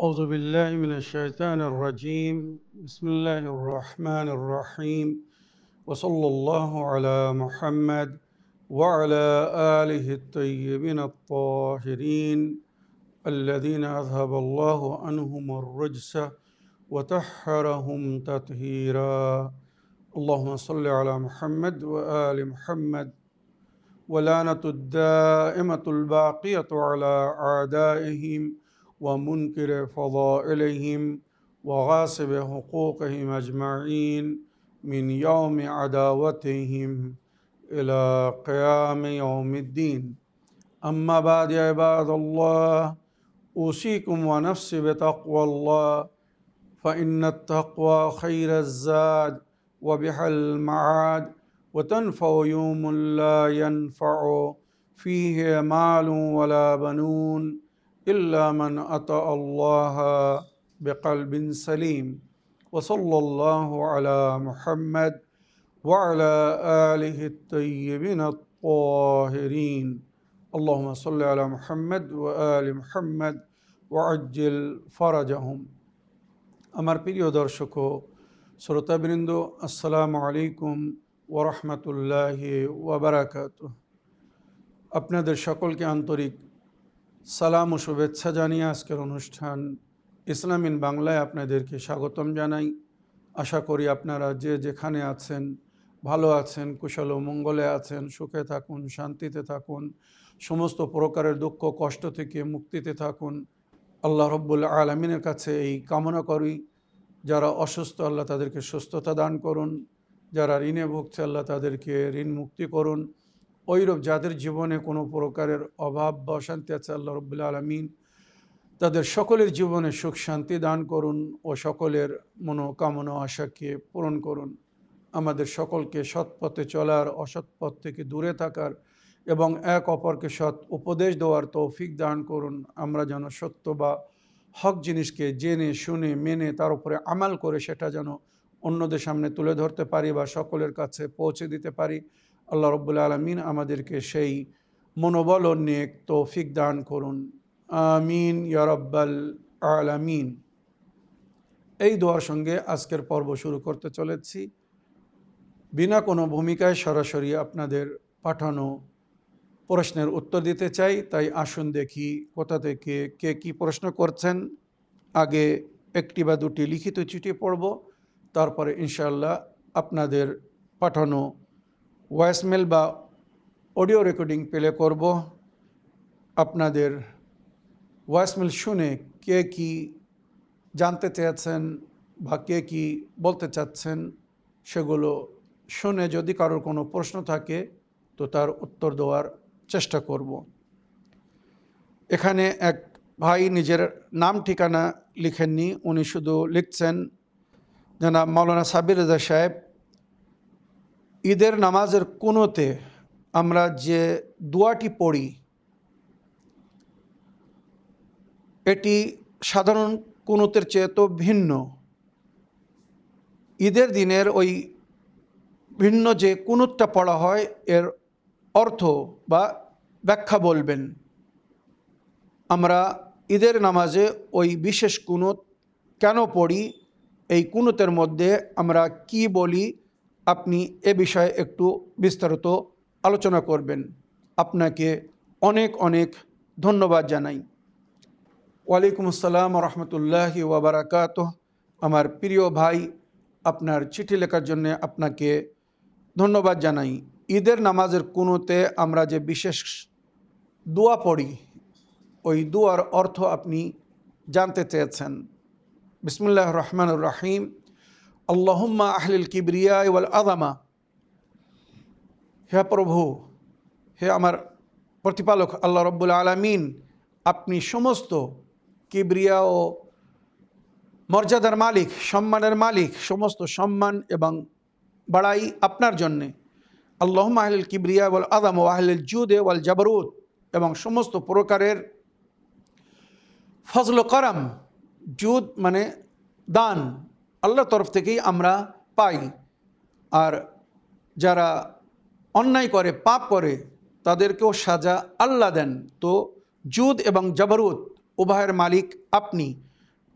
أعوذ بالله من الشيطان الرجيم. بسم الله الرحمن الرحيم. وصلى الله على محمد وعلى آله الطيبين الطاهرين الذين أذهب الله عنهم الرجس وطهرهم تطهيرا. اللهم صل على محمد وآل محمد ولعنة الدائمة الباقية على أعدائهم ومنكر فضائلهم وغاصب حقوقهم أجمعين من يوم عداوتهم إلى قيام يوم الدين. أما بعد يا عباد الله، أوصيكم ونفسي بتقوى الله، فإن التقوى خير الزاد وبها المعاد، وتنفع يوم لا ينفع فيه مال ولا بنون إلا من أتى الله بقلب سليم. وصلى الله على محمد وعلى آله الطيبين الطاهرين. اللهم صل على محمد وآل محمد وعجل فرجهم. আমার প্রিয় দর্শক ও শ্রোতাবৃন্দ, আসসালামু আলাইকুম ওয়া রাহমাতুল্লাহি ওয়া বারাকাতুহু। আপনাদের সকলকে আন্তরিক সালাম ও শুভেচ্ছা জানিয়ে আজকের অনুষ্ঠান ইসলাম ইন বাংলায় আপনাদেরকে স্বাগতম জানাই। আশা করি আপনারা যে যেখানে আছেন ভালো আছেন, কুশল ও মঙ্গলে আছেন, সুখে থাকুন, শান্তিতে থাকুন, সমস্ত প্রকারের দুঃখ কষ্ট থেকে মুক্তিতে থাকুন। আল্লাহ রব্বুল আলামিনের কাছে এই কামনা করি, যারা অসুস্থ আল্লাহ তাদেরকে সুস্থতা দান করুন, যারা ঋণে ভুগছে আল্লাহ তাদেরকে ঋণ মুক্তি করুন। ওইরূপ যাদের জীবনে কোনো প্রকারের অভাব বা অশান্তি আছে আল্লাহ রব্বুল আলামিন তাদের সকলের জীবনে সুখ শান্তি দান করুন ও সকলের মনোকামনা আশাকে পূরণ করুন। আমাদের সকলকে সৎ পথে চলার, অসৎ পথ থেকে দূরে থাকার এবং এক অপরকে সৎ উপদেশ দেওয়ার তৌফিক দান করুন। আমরা যেন সত্য বা হক জিনিসকে জেনে শুনে মেনে তার উপরে আমাল করে সেটা যেন অন্যদের সামনে তুলে ধরতে পারি বা সকলের কাছে পৌঁছে দিতে পারি। আল্লাহ রব্বুল আলামিন আমাদেরকে সেই মনোবল ও নেক তৌফিক দান করুন। আমিন ইয়া রাব্বাল আলামিন। এই দোয়ার সঙ্গে আজকের পর্ব শুরু করতে চলেছি। বিনা কোনো ভূমিকায় সরাসরি আপনাদের পাঠানো প্রশ্নের উত্তর দিতে চাই। তাই আসুন দেখি কোথা থেকে কে কী প্রশ্ন করছেন। আগে একটি বা দুটি লিখিত চিঠি পড়ব, তারপরে ইনশাআল্লাহ আপনাদের পাঠানো ভয়েসমেল বা অডিও রেকর্ডিং প্লে করব। আপনাদের ভয়েসমেল শুনে কে কী জানতে চেয়েছেন বা কে কী বলতে চাচ্ছেন সেগুলো শুনে যদি কারোর কোনো প্রশ্ন থাকে তো তার উত্তর দেওয়ার চেষ্টা করব। এখানে এক ভাই নিজের নাম ঠিকানা লিখেননি, উনি শুধু লিখছেন, জনাব মাওলানা সাবির রেজা সাহেব, ঈদের নামাজের কুনুতে আমরা যে দোয়াটি পড়ি এটি সাধারণ কুনুতের চেয়ে তো ভিন্ন। ঈদের দিনের ওই ভিন্ন যে কুনুতটা পড়া হয় এর অর্থ বা ব্যাখ্যা বলবেন। আমরা ঈদের নামাজে ওই বিশেষ কুনুত কেন পড়ি, এই কুনুতের মধ্যে আমরা কি বলি, আপনি এ বিষয়ে একটু বিস্তারিত আলোচনা করবেন। আপনাকে অনেক অনেক ধন্যবাদ জানাই। ওয়ালাইকুম আসসালাম ওয়া রাহমাতুল্লাহি ওয়া বারাকাতুহু। আমার প্রিয় ভাই, আপনার চিঠি লেখার জন্য আপনাকে ধন্যবাদ জানাই। ঈদের নামাজের কুনুতে আমরা যে বিশেষ দোয়া পড়ি ওই দোয়ার অর্থ আপনি জানতে চেয়েছেন। বিসমিল্লাহির রহমানির রহিম। আল্লাহুম্মা আহলিল কিবরিয়া ওয়াল আযামা। হে প্রভু, হে আমার প্রতিপালক আল্লাহ রব্বুল আলামিন, আপনি সমস্ত কিবরিয়া ও মর্যাদার মালিক, সম্মানের মালিক, সমস্ত সম্মান এবং বাড়াই আপনার জন্যে। আল্লাহুম্মা আহলিল কিবরিয়া ওয়াল আযামা ওয়া আহলিল জুদ ওয়াল জাবরুত, এবং সমস্ত প্রকারের ফজল করম, জুদ মানে দান, আল্লাহর তরফ থেকেই আমরা পাই। আর যারা অন্যায় করে, পাপ করে, তাদেরকেও সাজা আল্লাহ দেন। তো জুদ এবং জাবরুত উভয়ের মালিক আপনি।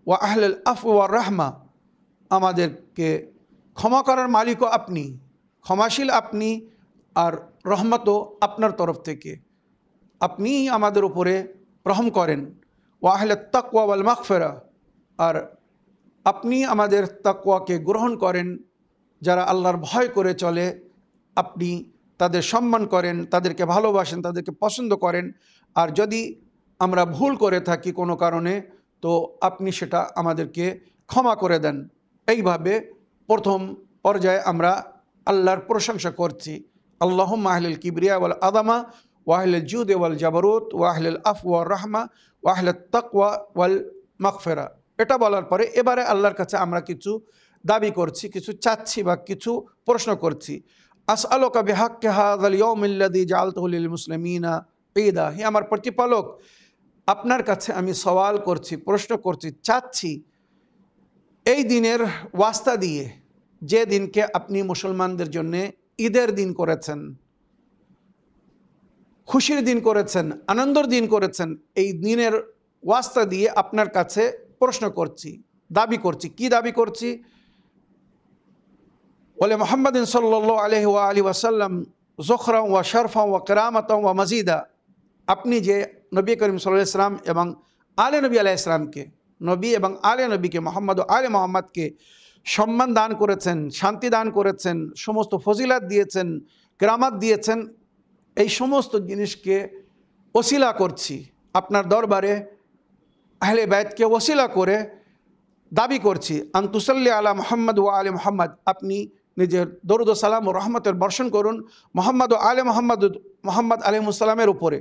ওয়া আহলাল আফওয়া ওয়ার রাহমা, আমাদেরকে ক্ষমা করার মালিকও আপনি, ক্ষমাশীল আপনি, আর রহমতও আপনার তরফ থেকে, আপনিই আমাদের উপরে রহম করেন। ওয়া আহলাত তাকওয়া ওয়াল মাগফিরা, আর আপনি আমাদের তাকওয়াকে গ্রহণ করেন, যারা আল্লাহর ভয় করে চলে আপনি তাদের সম্মান করেন, তাদেরকে ভালোবাসেন, তাদেরকে পছন্দ করেন। আর যদি আমরা ভুল করে থাকি কোনো কারণে, তো আপনি সেটা আমাদেরকে ক্ষমা করে দেন। এইভাবে প্রথম পর্যায়ে আমরা আল্লাহর প্রশংসা করছি। আল্লাহুম্মা আহলিল কিবরিয়া ওয়াল আযামা ওয়া আহলিল জুদি ওয়াল জাবারুত ওয়া আহলিল আফওয়া ওয়ার রাহমা ওয়া আহলাত তাকওয়া ওয়াল মাগফিরা। এটা বলার পরে এবারে আল্লাহর কাছে আমরা কিছু দাবি করছি, কিছু চাচ্ছি বা কিছু প্রশ্ন করছি। আসআলুকা বিহাক্কি হাযাল ইয়াউমিল্লাযী জাআলতুহু লিল মুসলিমিনা ঈদা, হে আমার প্রতিপালক, আপনার কাছে আমি সওয়াল করছি, প্রশ্ন করছি, চাচ্ছি এই দিনের ওয়াস্তা দিয়ে, যে দিনকে আপনি মুসলমানদের জন্য ঈদের দিন করেছেন, খুশির দিন করেছেন, আনন্দের দিন করেছেন, এই দিনের ওয়াস্তা দিয়ে আপনার কাছে প্রশ্ন করছি, দাবি করছি। কি দাবি করছি? বলে মুহাম্মাদিন সাল্লাল্লাহু আলাইহি ওয়া আলিহি ওয়াসাল্লাম যখরান ওয়া শারফান ওয়া কিরামাতান ওয়া মাজিদা, আপনি যে নবী করিম সাল্লাল্লাহু আলাইহি ওয়াসাল্লাম এবং আলে নবী আলাইহিস সালামকে, নবী এবং আলে নবীকে, মোহাম্মদ ও আলে মোহাম্মদকে সম্মান দান করেছেন, শান্তি দান করেছেন, সমস্ত ফজিলাত দিয়েছেন, কেরামাত দিয়েছেন, এই সমস্ত জিনিসকে ওসিলা করছি আপনার দরবারে, আহলে বাইতকে ওসিলা করে দাবি করছি। আনতুসাল্লি আলা মুহাম্মদ ওয়া আলে মুহাম্মদ, আপনি নিজের দরুদ ও সালাম ও রহমতের বর্ষণ করুন মোহাম্মদ ও আলে মোহাম্মদ আলাইহিস সালামের উপরে।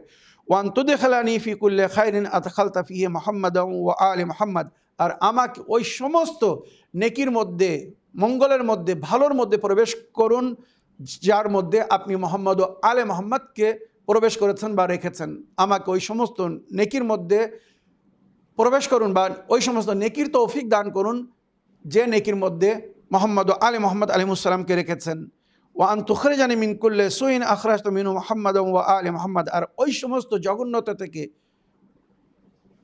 ওয়ান তুদখিলানি ফি কুল্লি খাইরিন আদখালতা ফিহি মুহাম্মাদান ওয়া আলে মুহাম্মদ, আর আমাকে ওই সমস্ত নেকির মধ্যে, মঙ্গলের মধ্যে, ভালোর মধ্যে প্রবেশ করুন যার মধ্যে আপনি মোহাম্মদ ও আলে মোহাম্মদকে প্রবেশ করেছেন বা রেখেছেন। আমাকে ওই সমস্ত নেকির মধ্যে প্রবেশ করুন বা ওই সমস্ত নেকির তৌফিক দান করুন যে নেকির মধ্যে মোহাম্মদ ও আলে মোহাম্মদ আলাইহিস সালামকে রেখেছেন। ওয়া আন তুখরিজানি মিন কুল্লি সুইন আখরাজতু মিনহু মুহাম্মাদান ওয়া আলে মুহাম্মদ, আর ওই সমস্ত জঘন্যতা থেকে,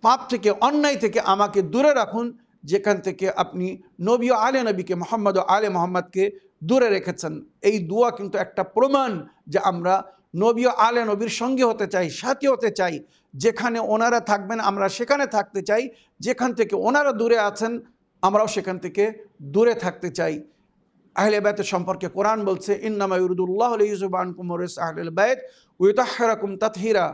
পাপ থেকে, অন্যায় থেকে আমাকে দূরে রাখুন যেখান থেকে আপনি নবী ও আলে নবীকে, মোহাম্মদ ও আলে মোহাম্মদকে দূরে রেখেছেন। এই দোয়া কিন্তু একটা প্রমাণ যে আমরা নবী ও আলে নবীর সঙ্গে হতে চাই, সাথী হতে চাই। যেখানে ওনারা থাকবেন আমরা সেখানে থাকতে চাই, যেখান থেকে ওনারা দূরে আছেন আমরাও সেখান থেকে দূরে থাকতে চাই। আহলে বাইতের সম্পর্কে কোরআন বলছে, ইন্নামা ইউরিদুল্লাহু লিইয়ুযহিবা আনকুম রিজসা আহলিল বাইত ওয়া ইউতাহহিরাকুম তাতহীরা।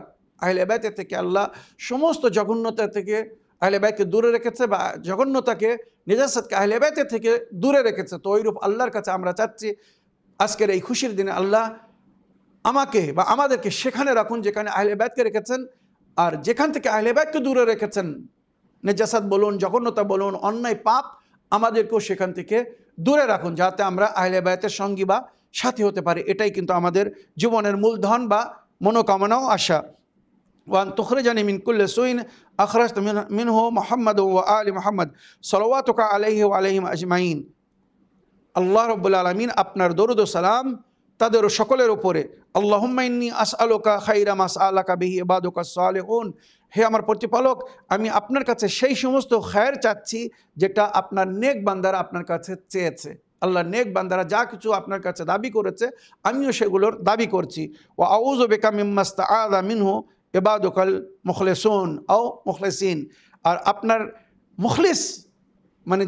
আহলে বাইতের থেকে আল্লাহ সমস্ত জঘন্যতা থেকে আহলে বাইতকে দূরে রেখেছে, বা জঘন্যতাকে, নিজাসাতকে আহলে বাইতের থেকে দূরে রেখেছে। তো ওইরূপ আল্লাহর কাছে আমরা চাচ্ছি আজকের এই খুশির দিনে আল্লাহ আমাকে বা আমাদেরকে সেখানে রাখুন যেখানে আহলে বাইতকে রেখেছেন, আর যেখান থেকে আহলে বাইতকে দূরে রেখেছেন, নিজাসাত বলুন, জঘন্যতা বলুন, অন্যায় পাপ, আমাদেরকেও সেখান থেকে দূরে রাখুন যাতে আমরা আহলে বাইতের সঙ্গী বা সাথী হতে পারি। এটাই কিন্তু আমাদের জীবনের মূলধন বা মনোকামনাও আশা। ওয়ান তুখরিজানি মিন কুল্লি সুইন আখরাজতু মিনহু মুহাম্মাদ ওয়া আলি মুহাম্মদ সাল্লাল্লাহু আলাইহি ওয়া আলাইহিম আজমাইন। আল্লাহ রাব্বুল আলামিন আপনার দরুদ ও সালাম তাদের সকলের উপরে। আল্লাহুম্মা ইন্নী আসআলুকা খাইরা মা সাআলাকা বিহি ইবাদুকাস সালিহুন, হে আমার প্রতিপালক, আমি আপনার কাছে সেই সমস্ত খায়ের চাচ্ছি যেটা আপনার নেক বান্দারা আপনার কাছে চেয়েছে। আল্লাহ, নেক বান্দারা যা কিছু আপনার কাছে দাবি করেছে আমিও সেগুলোর দাবি করছি। ওয়া আউযু বিকা মিম্মা ইসতাআযা মিনহু ইবাদুকাল মুখলিসুন আও মুখলিসিন, আর আপনার মুখলিস মানে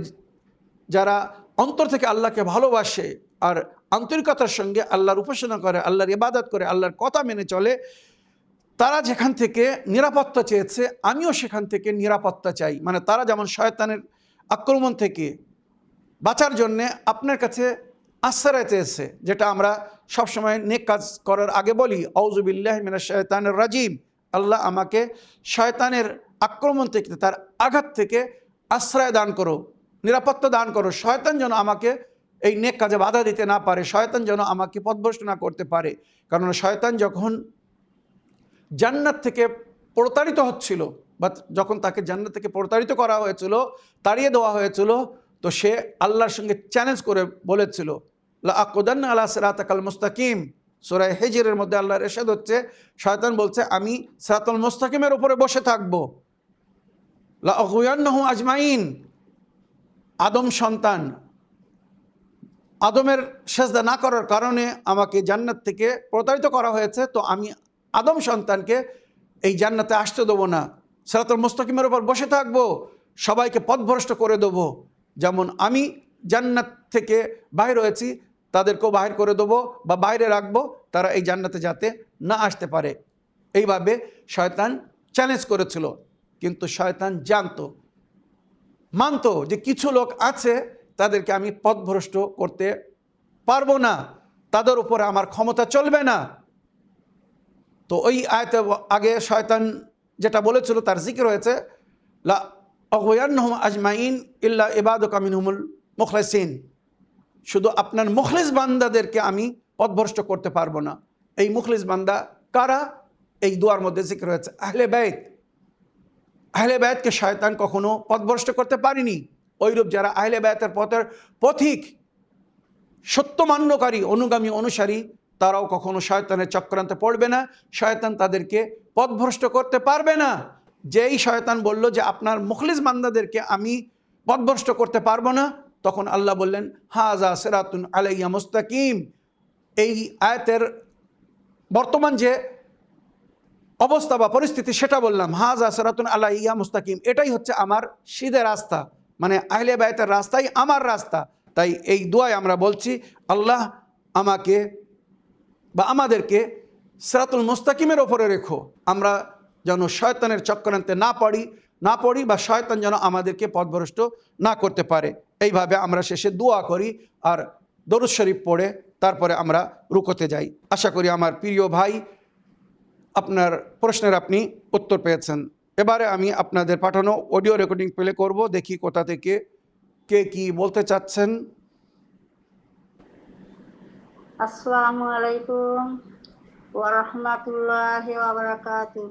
যারা অন্তর থেকে আল্লাহকে ভালোবাসে আর আন্তরিকতার সঙ্গে আল্লাহর উপাসনা করে, আল্লাহর ইবাদত করে, আল্লাহর কথা মেনে চলে, তারা যেখান থেকে নিরাপত্তা চেয়েছে আমিও সেখান থেকে নিরাপত্তা চাই। মানে তারা যেমন শয়তানের আক্রমণ থেকে বাঁচার জন্যে আপনার কাছে আশ্রয় চেয়েছে, যেটা আমরা সবসময় নেক কাজ করার আগে বলি, আউযু বিল্লাহি মিনাশ শাইতানির রাজিম, আল্লাহ আমাকে শয়তানের আক্রমণ থেকে, তার আঘাত থেকে আশ্রয় দান করো, নিরাপত্তা দান করো। শয়তান যেন আমাকে এই নেক কাজে বাধা দিতে না পারে, শয়তান যেন আমাকে পথভ্রষ্ট না করতে পারে। কারণ শয়তান যখন জান্নাত থেকে প্রতারিত হচ্ছিল, বা যখন তাকে জান্নাত থেকে প্রতারিত করা হয়েছিল, তাড়িয়ে দেওয়া হয়েছিল, তো সে আল্লাহর সঙ্গে চ্যালেঞ্জ করে বলেছিল, লা আকুদান্না আলা সিরাতাকাল মুস্তাকিম। সূরা হিজরের মধ্যে আল্লাহর ইরশাদ হচ্ছে, শয়তান বলছে আমি সিরাতুল মুস্তাকিমের উপরে বসে থাকবো, লা আগুয়ান্নাহু আজমাইন, আদম সন্তান আদমের সেজদা না করার কারণে আমাকে জান্নাত থেকে প্রতারিত করা হয়েছে, তো আমি আদম সন্তানকে এই জান্নাতে আসতে দেবো না, সিরাতুল মুস্তাকিমের উপর বসে থাকবো, সবাইকে পথভ্রষ্ট করে দেবো। যেমন আমি জান্নাত থেকে বাহির হয়েছি, তাদেরকেও বাহির করে দেবো বা বাইরে রাখবো, তারা এই জান্নাতে যাতে না আসতে পারে। এইভাবে শয়তান চ্যালেঞ্জ করেছিল। কিন্তু শয়তান জানতো, মানতো যে কিছু লোক আছে তাদেরকে আমি পথভ্রষ্ট করতে পারবো না, তাদের উপরে আমার ক্ষমতা চলবে না। তো ওই আয়াতে আগে শয়তান যেটা বলেছিল তার জিকির হয়েছে, লা আগুয়ান্নাহুম আজমাইন ইল্লা ইবাদাকা মিনহুমুল মুখলিসিন, শুধু আপনার মুখলিস বান্দাদেরকে আমি পথভ্রষ্ট করতে পারবো না। এই মুখলিস বান্দা কারা? এই দুয়ার মধ্যে জিকির হয়েছে আহলে বাইত। আহলে বায়াতকে শয়তান কখনো পথভ্রষ্ট করতে পারেনি। ওইরূপ যারা আহলে বায়াতের পথের পথিক, সত্যমান্যকারী, অনুগামী, অনুসারী, তারাও কখনো শয়তানের চক্রান্তে পড়বে না, শয়তান তাদেরকে পথভ্রষ্ট করতে পারবে না। যেই শয়তান বলল যে আপনার মুখলিস বান্দাদেরকে আমি পথভ্রষ্ট করতে পারবো না, তখন আল্লাহ বললেন হাযা সিরাতুন আলাইয়া মুস্তাকিম। এই আয়াতের বর্তমান যে অবস্থা বা পরিস্থিতি সেটা বললাম, হাযা সিরাতুন আলাইয়া মুস্তাকিম, এটাই হচ্ছে আমার সিধে রাস্তা, মানে আহলে বায়াতের রাস্তাই আমার রাস্তা। তাই এই দোয়ায় আমরা বলছি, আল্লাহ আমাকে বা আমাদেরকে সিরাতুল মুস্তাকিমের ওপরে রেখো, আমরা যেন শয়তানের চক্রান্তে না পড়ি বা শয়তান যেন আমাদেরকে পথভ্রষ্ট না করতে পারে। এইভাবে আমরা শেষে দোয়া করি আর দরুদ শরীফ পড়ে তারপরে আমরা রুকুতে যাই। আশা করি আমার প্রিয় ভাই আপনার প্রশ্নের আপনি উত্তর পেয়েছেন। এবারে আমি আপনাদের পাঠানো অডিও রেকর্ডিং প্লে করব, দেখি কোথা থেকে কে কি বলতে চাচ্ছেন। আসসালামু আলাইকুম ওয়া রাহমাতুল্লাহি ওয়া বারাকাতুহু।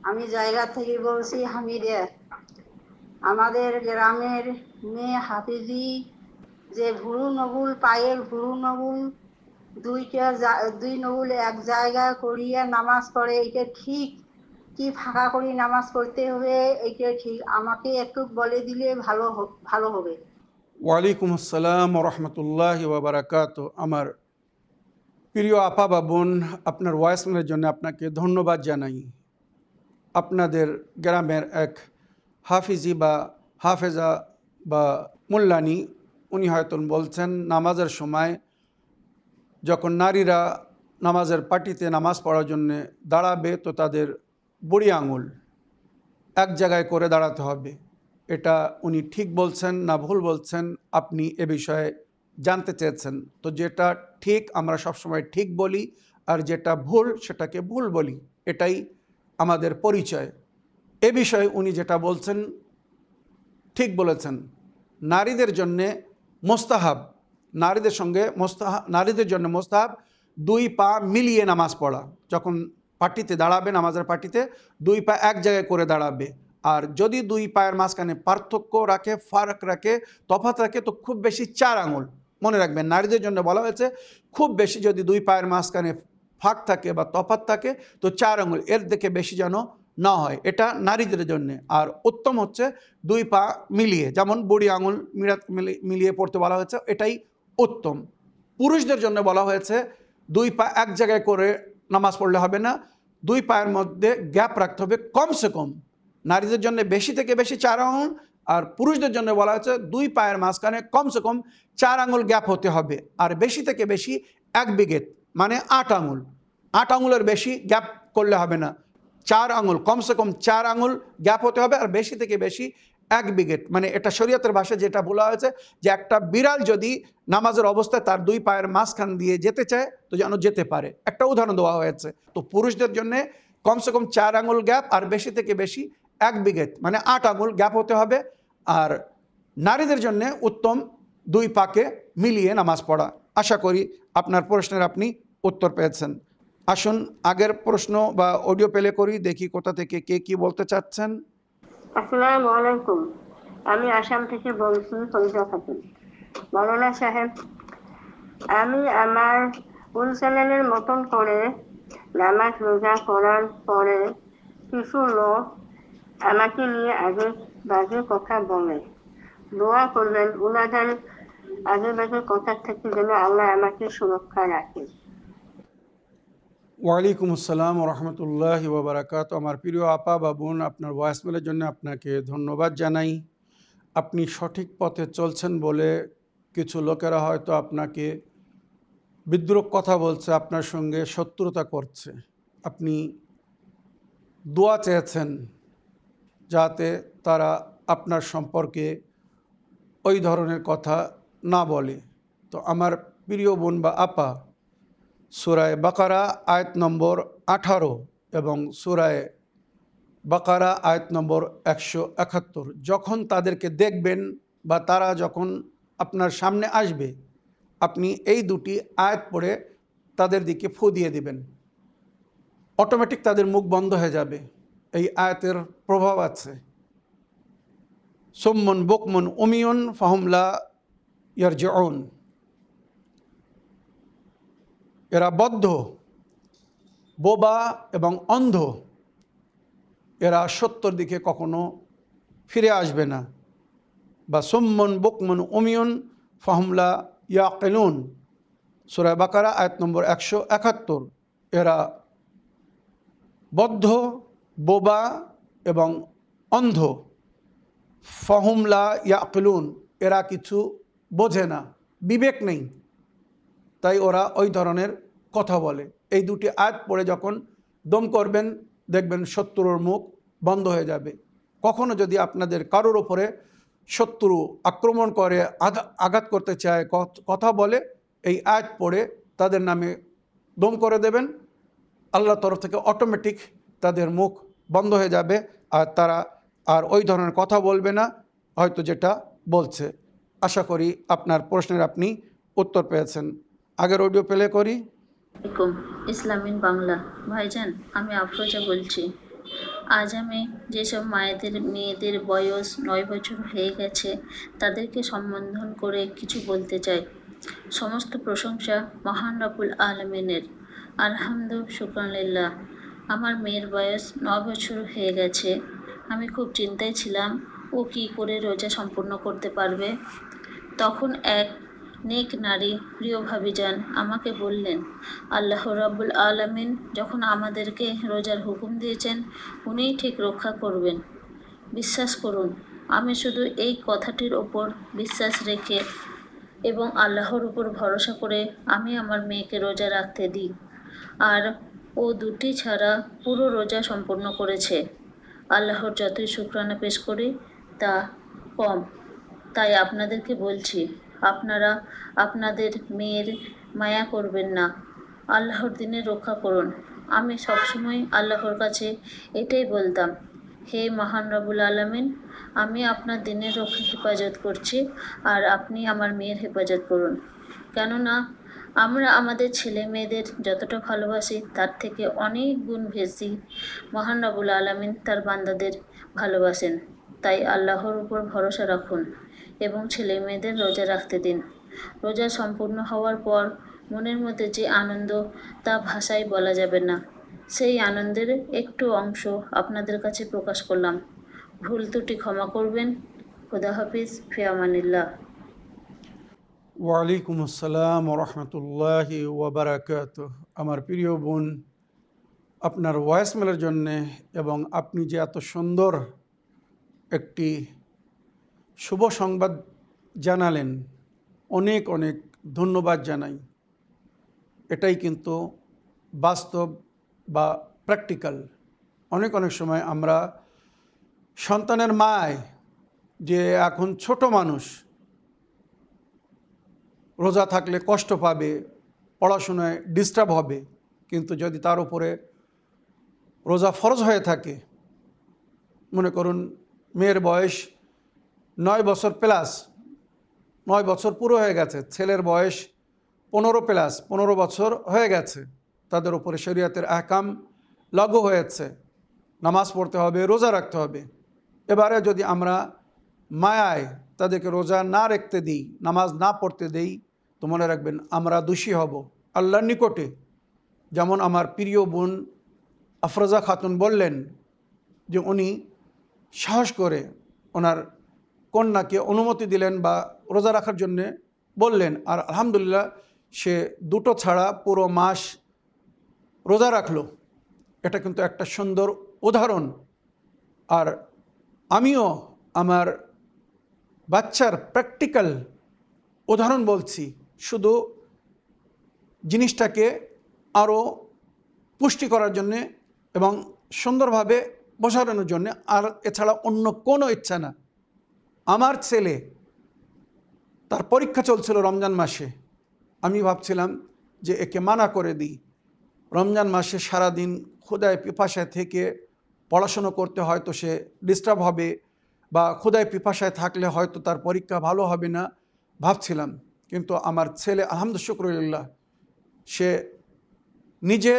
আমি জায়গা থেকে বলছি হামিদা। আমাদের গ্রামের মেয়ে হাফিজি যে ভুরু নগুল, পায়ের ভুরু নগুল দুই নগুল এক জায়গায় করিয়া নামাজ পড়ে, এটা ঠিক কি ফাঁকা করি নামাজ পড়তে হবে? এটা ঠিক আমাকে একটু বলে দিলে ভালো হবে। ওয়ালাইকুম আসসালাম রহমতুল্লাহি ওয়া বারাকাতুহু। আমার প্রিয় আপা বা বোন, আপনার ভয়েসমেলের জন্য আপনাকে ধন্যবাদ জানাই। আপনাদের গ্রামের এক হাফিজি বা হাফেজা বা মোল্লানি, উনি হয়তো বলছেন নামাজের সময় যখন নারীরা নামাজের পাটিতে নামাজ পড়ার জন্যে দাঁড়াবে, তো তাদের বুড়ি আঙুল এক জায়গায় করে দাঁড়াতে হবে। এটা উনি ঠিক বলছেন না ভুল বলছেন, আপনি এ বিষয়ে জানতে চেয়েছেন। তো যেটা ঠিক আমরা সবসময় ঠিক বলি, আর যেটা ভুল সেটাকে ভুল বলি, এটাই আমাদের পরিচয়। এ বিষয়ে উনি যেটা বলছেন ঠিক বলেছেন। নারীদের জন্যে মোস্তাহাব, নারীদের জন্য মোস্তাহাব দুই পা মিলিয়ে নামাজ পড়া। যখন পাটিতে দাঁড়াবে, নামাজের পাটিতে দুই পা এক জায়গায় করে দাঁড়াবে। আর যদি দুই পায়ের মাঝখানে পার্থক্য রাখে, ফারাক রাখে, তফাৎ রাখে, তো খুব বেশি 4 আঙুল। মনে রাখবেন, নারীদের জন্য বলা হয়েছে খুব বেশি যদি দুই পায়ের মাঝখানে ফাঁক থাকে বা তফাৎ থাকে তো 4 আঙুল, এর থেকে বেশি যেন না হয়, এটা নারীদের জন্যে। আর উত্তম হচ্ছে দুই পা মিলিয়ে, যেমন বুড়ি আঙুল মিলিয়ে পড়তে বলা হয়েছে, এটাই উত্তম। পুরুষদের জন্য বলা হয়েছে দুই পা এক জায়গায় করে নামাজ পড়লে হবে না, দুই পায়ের মধ্যে গ্যাপ রাখতে হবে কমসে কম। নারীদের জন্য বেশি থেকে বেশি 4 আঙুল, আর পুরুষদের জন্য বলা হয়েছে দুই পায়ের মাঝখানে কমসে কম 4 আঙুল গ্যাপ হতে হবে। আর বেশি থেকে বেশি 1 বিঘত মানে 8 আঙুল, 8 আঙুলের বেশি গ্যাপ করলে হবে না। 4 আঙুল, কমসে কম 4 আঙুল গ্যাপ হতে হবে, আর বেশি থেকে বেশি 1 বিঘত। মানে এটা শরীয়তের ভাষায় যেটা বলা হয়েছে যে একটা বিড়াল যদি নামাজের অবস্থায় তার দুই পায়ের মাঝখান দিয়ে যেতে চায় তো যেন যেতে পারে, একটা উদাহরণ দেওয়া হয়েছে। তো পুরুষদের জন্য কমসে কম 4 আঙুল গ্যাপ, আর বেশি থেকে বেশি 1 বিঘত মানে 8 আঙুল গ্যাপ হতে হবে। আর নারীদের জন্য উত্তম দুই পাকে মিলিয়ে নামাজ পড়া। আশা করি আপনার প্রশ্নের আপনি উত্তর পেয়েছেন। আসুন আগের প্রশ্ন বা অডিও প্লে করি, দেখি কোথা থেকে কে কি বলতে চাচ্ছেন। আসসালামু আলাইকুম, আমি আসাম থেকে বলছি ফরিদা খাতুন। মৌলানা সাহেব, আমি আমার চ্যানেলের মতন করে নামাজ রোজা করার পরে কিছু লোক আমাকে নিয়ে আগে বাজে কথা বলে, দোয়া করবেন ওনাদের আজে বাজে কথা থেকে যেন আল্লাহ আমাকে সুরক্ষা রাখে। ওয়ালাইকুম আসসালাম রহমতুল্লাহি ওবরাকাত। আমার প্রিয় আপা বা বোন, আপনার ভয়েসমেলের জন্য আপনাকে ধন্যবাদ জানাই। আপনি সঠিক পথে চলছেন বলে কিছু লোকেরা হয়তো আপনাকে বিদ্রূপ কথা বলছে, আপনার সঙ্গে শত্রুতা করছে। আপনি দোয়া চেয়েছেন যাতে তারা আপনার সম্পর্কে ওই ধরনের কথা না বলে। তো আমার প্রিয় বোন বা আপা, সূরায়ে বাকারা আয়াত নম্বর 18 এবং সূরায়ে বাকারা আয়াত নম্বর 171, যখন তাদেরকে দেখবেন বা তারা যখন আপনার সামনে আসবে, আপনি এই দুটি আয়াত পড়ে তাদের দিকে ফু দিয়ে দিবেন। অটোমেটিক তাদের মুখ বন্ধ হয়ে যাবে। এই আয়াতের প্রভাব আছে। সুম্মুন বুকমুন উমিয়ুন ফাহুম লা ইয়ারজিউন। এরা বদ্ধ, বোবা এবং অন্ধ। এরা সত্যর দিকে কখনো ফিরে আসবে না। বা সুম্মুন বুকমুন উমিয়ুন ফাহুম লা ইয়াকিলুন, সূরা বাকারা আয়াত নম্বর 171। এরা বদ্ধ, বোবা এবং অন্ধ। ফাহুম লা ইয়াকিলুন, এরা কিছু বোঝে না, বিবেক নেই, তাই ওরা ওই ধরনের কথা বলে। এই দুটি আয়াত পড়ে যখন দম করবেন, দেখবেন শত্রুর মুখ বন্ধ হয়ে যাবে। কখনো যদি আপনাদের কারোর ওপরে শত্রু আক্রমণ করে, আঘাত করতে চায়, কথা বলে, এই আয়াত পড়ে তাদের নামে দম করে দেবেন। আল্লাহর তরফ থেকে অটোমেটিক তাদের মুখ বন্ধ হয়ে যাবে, আর তারা আর ওই ধরনের কথা বলবে না হয়তো যেটা বলছে। আশা করি আপনার প্রশ্নের আপনি উত্তর পেয়েছেন। আগের অডিও প্লে করি। ইসলামিন বাংলা। ভাইজান, আমি আফরোজা বলছি। আজ আমি যেসব মায়েদের মেয়েদের বয়স 9 বছর হয়ে গেছে তাদেরকে সম্বোধন করে কিছু বলতে চাই। সমস্ত প্রশংসা মহান রব্বুল আলমিনের। আলহামদু শুকরানিল্লাহ। আমার মেয়ের বয়স 9 বছর হয়ে গেছে। আমি খুব চিন্তায় ছিলাম ও কী করে রোজা সম্পূর্ণ করতে পারবে। তখন এক নেক নারী, প্রিয় ভাবিজান, আমাকে বললেন, আল্লাহ রাব্বুল আলামিন যখন আমাদেরকে রোজার হুকুম দিয়েছেন, উনিই ঠিক রক্ষা করবেন। বিশ্বাস করুন। আমি শুধু এই কথাটির ওপর বিশ্বাস রেখে এবং আল্লাহর উপর ভরসা করে আমি আমার মেয়েকে রোজা রাখতে দিই। আর ও দুটি ছাড়া পুরো রোজা সম্পূর্ণ করেছে। আল্লাহর যতই শুকরানা পেশ করি তা কম। তাই আপনাদেরকে বলছি, আপনারা আপনাদের মেয়ের মায়া করবেন না, আল্লাহর দিনে রক্ষা করুন। আমি সবসময় আল্লাহর কাছে এটাই বলতাম, হে মহান রব্বুল আলামিন, আমি আপনার দিনের হেফাজত করছি আর আপনি আমার মেয়ের হেফাজত করুন। কেননা আমরা আমাদের ছেলে মেয়েদের যতটা ভালোবাসি তার থেকে অনেক গুণ বেশি মহান রব্বুল আলামিন তার বান্দাদের ভালোবাসেন। তাই আল্লাহর উপর ভরসা রাখুন এবং ছেলে মেয়েদের রোজা রাখতে দিন। রোজা সম্পূর্ণ হওয়ার পর মনের মধ্যে যে আনন্দ তা ভাষায় বলা যাবে না। সেই আনন্দের একটু অংশ আপনাদের কাছে প্রকাশ করলাম। ভুল ত্রুটি ক্ষমা করবেন। খুদা হাফিজ, ফি আমানিল্লাহ। ওয়ালাইকুম আসসালাম রহমতুল্লাহি ওবরাকাত। আমার প্রিয় বোন, আপনার ভয়েসমেলের জন্যে এবং আপনি যে এত সুন্দর একটি শুভ সংবাদ জানালেন, অনেক অনেক ধন্যবাদ জানাই। এটাই কিন্তু বাস্তব বা প্র্যাকটিক্যাল। অনেক অনেক সময় আমরা সন্তানের মায় যে এখন ছোট মানুষ, রোজা থাকলে কষ্ট পাবে, পড়াশোনায় ডিস্টার্ব হবে, কিন্তু যদি তার উপরে রোজা ফরজ হয়ে থাকে, মনে করুন মেয়ের বয়স 9 বছর প্লাস, 9 বছর পুরো হয়ে গেছে, ছেলের বয়স 15 প্লাস, 15 বছর হয়ে গেছে, তাদের উপরে শরীয়তের আহকাম লাগু হয়েছে, নামাজ পড়তে হবে, রোজা রাখতে হবে। এবারে যদি আমরা মায়ায় তাদেরকে রোজা না রাখতে দিই, নামাজ না পড়তে দেই, তো মনে রাখবেন আমরা দোষী হব আল্লাহর নিকটে। যেমন আমার প্রিয় বোন আফরোজা খাতুন বললেন যে উনি সাহস করে ওনার কন্যাকে অনুমতি দিলেন বা রোজা রাখার জন্যে বললেন, আর আলহামদুলিল্লাহ সে দুটো ছাড়া পুরো মাস রোজা রাখলো। এটা কিন্তু একটা সুন্দর উদাহরণ। আর আমিও আমার বাচ্চার প্র্যাকটিক্যাল উদাহরণ বলছি, শুধু জিনিসটাকে আরও পুষ্টি করার জন্যে এবং সুন্দরভাবে বোঝানোর জন্য, আর এছাড়া অন্য কোনো ইচ্ছা না। আমার ছেলে, তার পরীক্ষা চলছিল রমজান মাসে। আমি ভাবছিলাম যে একে মানা করে দিই। রমজান মাসে সারাদিন ক্ষুধায় পিপাসায় থেকে পড়াশুনো করতে হয়তো সে ডিস্টার্ব হবে, বা ক্ষুধায় পিপাসায় থাকলে হয়তো তার পরীক্ষা ভালো হবে না ভাবছিলাম। কিন্তু আমার ছেলে আলহামদুলিল্লাহ শুকরুলিল্লাহ সে নিজে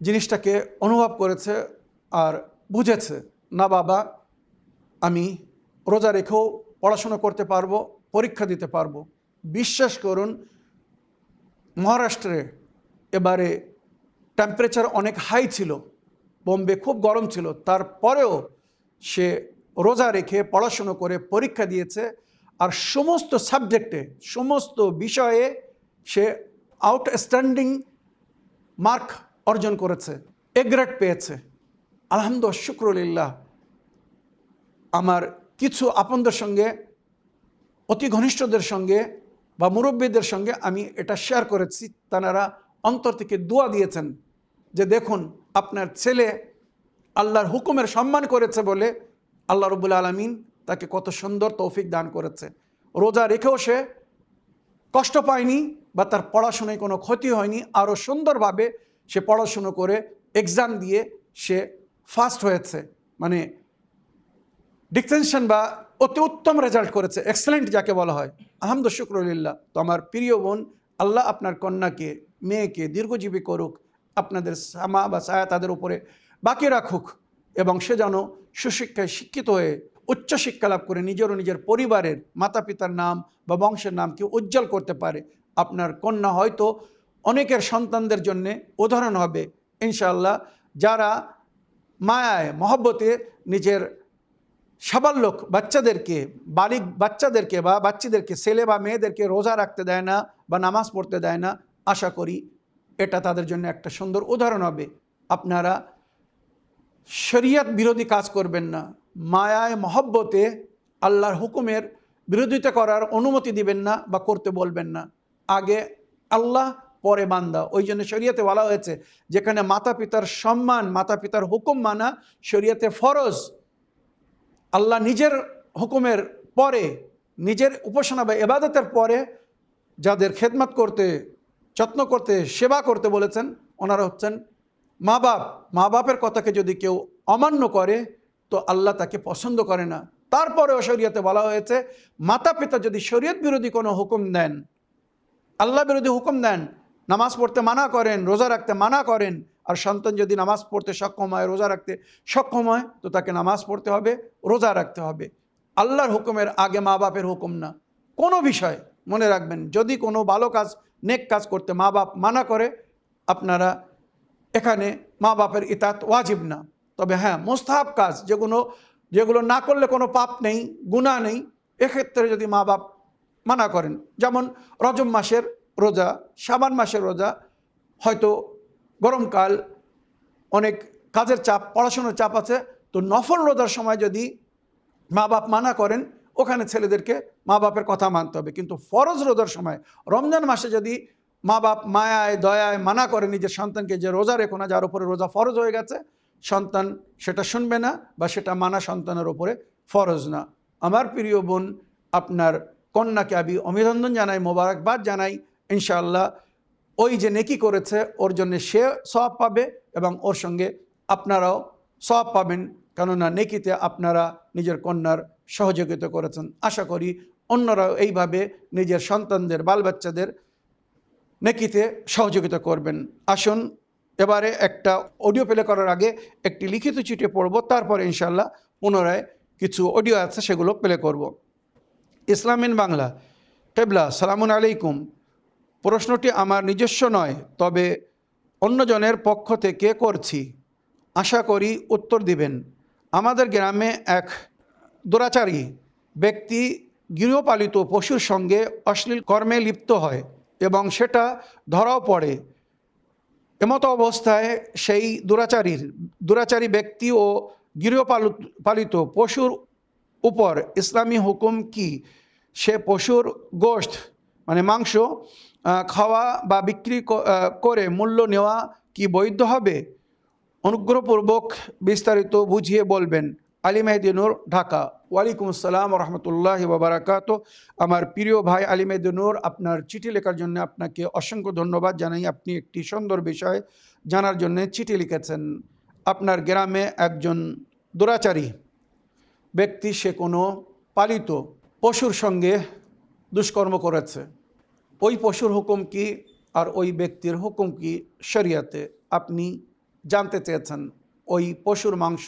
জিনিসটাকে অনুভব করেছে আর বুঝেছে, না বাবা আমি রোজা রেখেও পড়াশোনা করতে পারবো, পরীক্ষা দিতে পারবো। বিশ্বাস করুন, মহারাষ্ট্রে এবারে টেম্পারেচার অনেক হাই ছিল, বোম্বে খুব গরম ছিল, তারপরেও সে রোজা রেখে পড়াশুনো করে পরীক্ষা দিয়েছে। আর সমস্ত সাবজেক্টে, সমস্ত বিষয়ে সে আউটস্ট্যান্ডিং মার্ক অর্জন করেছে, এ গ্রেড পেয়েছে। আলহামদুলিল্লাহ শুকরুলিল্লাহ। আমার কিছু আপনদের সঙ্গে, অতি ঘনিষ্ঠদের সঙ্গে বা মুরব্বীদের সঙ্গে আমি এটা শেয়ার করেছি। তারা অন্তর থেকে দোয়া দিয়েছেন যে দেখুন আপনার ছেলে আল্লাহর হুকুমের সম্মান করেছে বলে আল্লাহ রব্বুল আলামিন তাকে কত সুন্দর তৌফিক দান করেছে। রোজা রেখেও সে কষ্ট পায়নি বা তার পড়াশোনায় কোনো ক্ষতি হয়নি, আরও সুন্দরভাবে সে পড়াশুনো করে এক্সাম দিয়ে সে ফার্স্ট হয়েছে, মানে ডিস্টিংশন বা অতি উত্তম রেজাল্ট করেছে, এক্সেলেন্ট যাকে বলা হয়। আলহামদুলিল্লাহ শুকরুলিল্লাহ। তো আমার প্রিয় বোন, আল্লাহ আপনার কন্যাকে, মেয়েকে দীর্ঘজীবী করুক, আপনাদের সামা বা ছায়া তাদের উপরে বাকি রাখুক, এবং সে যেন সুশিক্ষায় শিক্ষিত হয়ে উচ্চশিক্ষা লাভ করে নিজের ও নিজের পরিবারের, মাতা পিতার নাম বা বংশের নামকে উজ্জ্বল করতে পারে। আপনার কন্যা হয়তো অনেকের সন্তানদের জন্যে উদাহরণ হবে ইনশাআল্লাহ, যারা মায়ায় মহব্বতে নিজের সাবালক বাচ্চাদেরকে, বালিক বাচ্চাদেরকে বা বাচ্চাদেরকে, ছেলে বা মেয়েদেরকে রোজা রাখতে দেয় না বা নামাজ পড়তে দেয় না। আশা করি এটা তাদের জন্য একটা সুন্দর উদাহরণ হবে। আপনারা শরিয়ত বিরোধী কাজ করবেন না, মায়ায় মহব্বতে আল্লাহর হুকুমের বিরোধিতা করার অনুমতি দিবেন না বা করতে বলবেন না। আগে আল্লাহ পরে বান্দা। ওই জন্য শরিয়তে বলা হয়েছে যেখানে মাতা পিতার সম্মান, মাতা পিতার হুকুম মানা শরিয়তে ফরজ। আল্লাহ নিজের হুকুমের পরে, নিজের উপাসনা বা ইবাদতের পরে যাদের খেদমত করতে, যত্ন করতে, সেবা করতে বলেছেন ওনারা হচ্ছেন মা বাপ। মা বাপের কথাকে যদি কেউ অমান্য করে তো আল্লাহ তাকে পছন্দ করে না। তারপরেও শরিয়তে বলা হয়েছে মাতা পিতা যদি শরিয়ত বিরোধী কোনো হুকুম দেন, আল্লাহ বিরোধী হুকুম দেন, নামাজ পড়তে মানা করেন, রোজা রাখতে মানা করেন, আর সন্তান যদি নামাজ পড়তে সক্ষম হয়, রোজা রাখতে সক্ষম হয়, তো তাকে নামাজ পড়তে হবে, রোজা রাখতে হবে। আল্লাহর হুকুমের আগে মা বাপের হুকুম না। কোনো বিষয় মনে রাখবেন, যদি কোনো ভালো কাজ, নেক কাজ করতে মা বাপ মানা করে, আপনারা এখানে মা বাপের ইতাত ওয়াজিব না। তবে হ্যাঁ, মুস্তাহাব কাজ যেগুলো না করলে কোনো পাপ নেই, গুনাহ নেই, এক্ষেত্রে যদি মা বাপ মানা করেন, যেমন রজব মাসের রোজা, শাবান মাসের রোজা, হয়তো গরমকাল, অনেক কাজের চাপ, পড়াশোনার চাপ আছে, তো নফল রোজার সময় যদি মা বাপ মানা করেন, ওখানে ছেলেদেরকে মা বাপের কথা মানতে হবে। কিন্তু ফরজ রোজার সময়, রমজান মাসে যদি মা বাপ মায়ায় দয়ায় মানা করে নিজের সন্তানকে যে রোজা রেখো না, যার উপরে রোজা ফরজ হয়ে গেছে, সন্তান সেটা শুনবে না বা সেটা মানা সন্তানের উপরে ফরজ না। আমার প্রিয় বোন, আপনার কন্যাকে আমি অভিনন্দন জানাই, মোবারকবাদ জানাই। ইনশাআল্লাহ ওই যে নেকি করেছে ওর জন্য সে সওয়াব পাবে এবং ওর সঙ্গে আপনারাও সওয়াব পাবেন, কেননা নেকিতে আপনারা নিজের কন্যার সহযোগিতা করেছেন। আশা করি অন্যরাও এইভাবে নিজের সন্তানদের, বাল বাচ্চাদের নেকিতে সহযোগিতা করবেন। আসুন এবারে একটা অডিও প্লে করার আগে একটি লিখিত চিঠি পড়ব, তারপরে ইনশাআল্লাহ পুনরায় কিছু অডিও আছে সেগুলো প্লে করব। ইসলাম ইন বাংলা। কেবলা, সালামুন আলাইকুম। প্রশ্নটি আমার নিজস্ব নয়, তবে অন্যজনের পক্ষ থেকে করছি, আশা করি উত্তর দিবেন। আমাদের গ্রামে এক দুরাচারী ব্যক্তি গৃহপালিত পশুর সঙ্গে অশ্লীল কর্মে লিপ্ত হয় এবং সেটা ধরাও পড়ে, এমতো অবস্থায় সেই দুরাচারী ব্যক্তি ও গৃহপালিত পশুর উপর ইসলামী হুকুম কি? সে পশুর গোশত মানে মাংস খাওয়া বা বিক্রি করে মূল্য নেওয়া কি বৈধ হবে? অনুগ্রহপূর্বক বিস্তারিত বুঝিয়ে বলবেন। আলী মেহেদী নূর, ঢাকা। ওয়ালাইকুম আসসালাম রহমতুল্লাহি ওয়া বারাকাতুহু। আমার প্রিয় ভাই আলী মেহেদী নূর, আপনার চিঠি লেখার জন্য আপনাকে অসংখ্য ধন্যবাদ জানাই। আপনি একটি সুন্দর বিষয় জানার জন্য চিঠি লিখেছেন। আপনার গ্রামে একজন দুরাচারী ব্যক্তি সে কোনো পালিত পশুর সঙ্গে দুষ্কর্ম করেছে। ওই পশুর হুকুম কি আর ওই ব্যক্তির হুকুম কি শরিয়াতে? আপনি জানতে চেয়েছেন ওই পশুর মাংস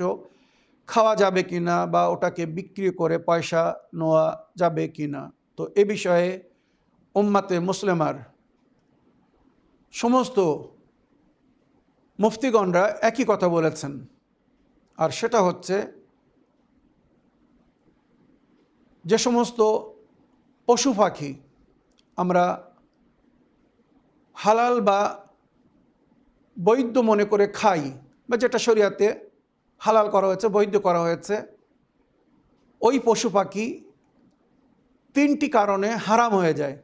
খাওয়া যাবে কি না বা ওটাকে বিক্রি করে পয়সা নেওয়া যাবে কি না। তো এ বিষয়ে উম্মাতে মুসলিমার সমস্ত মুফতিগণরা একই কথা বলেছেন, আর সেটা হচ্ছে যে সমস্ত পশু পাখি আমরা হালাল বা বৈধ মনে করে খাই বা যেটা শরিয়াতে হালাল করা হয়েছে, বৈধ করা হয়েছে, ওই পশু পাখি তিনটি কারণে হারাম হয়ে যায়।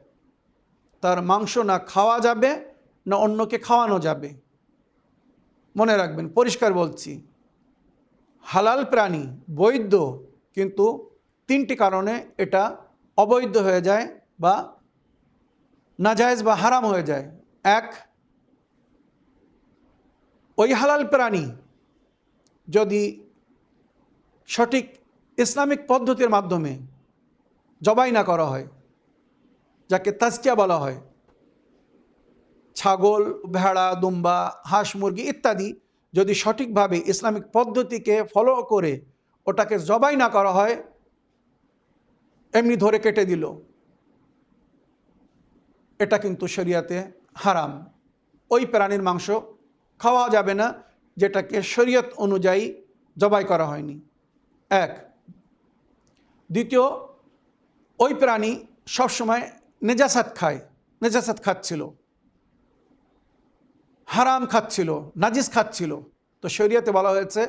তার মাংস না খাওয়া যাবে, না অন্যকে খাওয়ানো যাবে। মনে রাখবেন, পরিষ্কার বলছি, হালাল প্রাণী বৈধ, কিন্তু তিনটি কারণে এটা অবৈধ হয়ে যায় বা নাজায়েজ বা হারাম হয়ে যায়। এক, ওই হালাল প্রাণী যদি সঠিক ইসলামিক পদ্ধতির মাধ্যমে জবাই না করা হয়, যাকে তাজকিয়া বলা হয়, ছাগল, ভেড়া, দুম্বা, হাঁস, মুরগি ইত্যাদি যদি সঠিকভাবে ইসলামিক পদ্ধতিকে ফলো করে ওটাকে জবাই না করা হয়, এমনি ধরে কেটে দিল, এটা কিন্তু শরিয়াতে হারাম। ওই প্রাণীর মাংস খাওয়া যাবে না যেটাকে শরীয়ত অনুযায়ী জবাই করা হয়নি। এক। দ্বিতীয়, ওই প্রাণী সবসময় নেজাসাত খাচ্ছিল, হারাম খাচ্ছিল, নাজিস খাচ্ছিল। তো শরিয়তে বলা হয়েছে